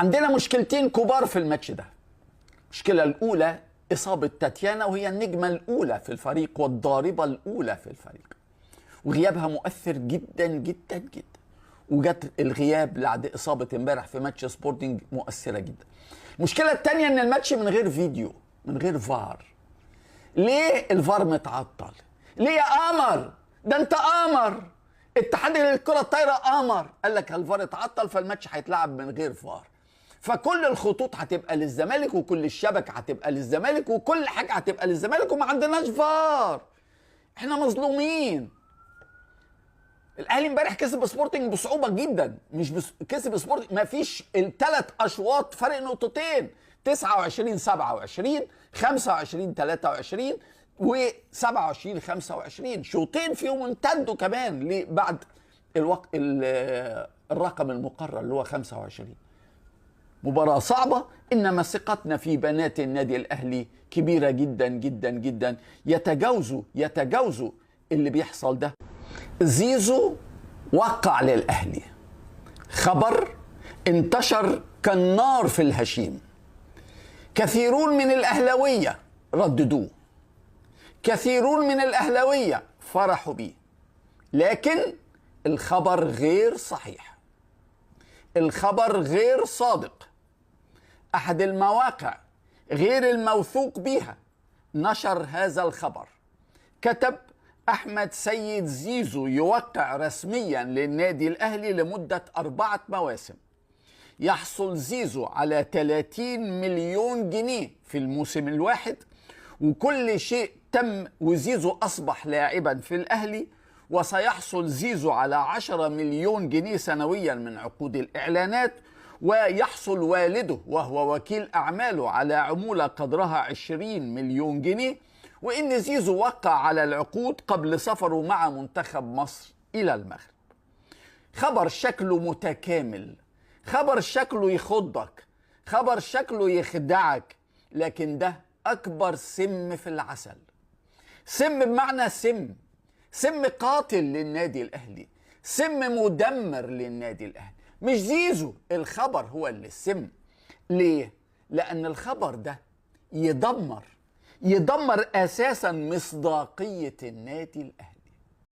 عندنا مشكلتين كبار في الماتش ده. المشكلة الأولى إصابة تاتيانا، وهي النجمة الأولى في الفريق والضاربة الأولى في الفريق، وغيابها مؤثر جدا جدا جدا. وجت الغياب بعد إصابة امبارح في ماتش سبورتنج مؤثرة جدا. المشكلة الثانية إن الماتش من غير فيديو، من غير فار. ليه الفار متعطل؟ ليه يا قمر؟ ده أنت قمر. اتحاد الكرة الطايرة قمر، قال لك الفار اتعطل فالماتش هيتلعب من غير فار. فكل الخطوط هتبقى للزمالك، وكل الشبكة هتبقى للزمالك، وكل حاجة هتبقى للزمالك، وما عندناش فار. احنا مظلومين. الاهلي امبارح كسب سبورتنج بصعوبة جدا، مش كسب سبورتنج، ما فيش الثلاث اشواط فرق نقطتين، 29 27 25 23 و27 25، شوطين فيهم امتدوا كمان بعد الوقت الرقم المقرر اللي هو 25. مباراة صعبة، إنما ثقتنا في بنات النادي الأهلي كبيرة جدا جدا جدا. يتجاوزوا اللي بيحصل ده. زيزو وقع للأهلي، خبر انتشر كالنار في الهشيم. كثيرون من الأهلاوية رددوه، كثيرون من الأهلاوية فرحوا بيه، لكن الخبر غير صحيح، الخبر غير صادق. أحد المواقع غير الموثوق بها نشر هذا الخبر، كتب: أحمد سيد زيزو يوقع رسميا للنادي الأهلي لمدة 4 مواسم. يحصل زيزو على 30 مليون جنيه في الموسم الواحد، وكل شيء تم وزيزو أصبح لاعبا في الأهلي. وسيحصل زيزو على 10 مليون جنيه سنويا من عقود الإعلانات، ويحصل والده وهو وكيل أعماله على عمولة قدرها 20 مليون جنيه، وإن زيزو وقع على العقود قبل سفره مع منتخب مصر إلى المغرب. خبر شكله متكامل، خبر شكله يخضك، خبر شكله يخدعك، لكن ده أكبر سم في العسل. سم بمعنى سم قاتل للنادي الأهلي، سم مدمر للنادي الأهلي. مش زيزو، الخبر هو اللي السم. ليه؟ لأن الخبر ده يدمر أساسا مصداقية النادي الأهلي.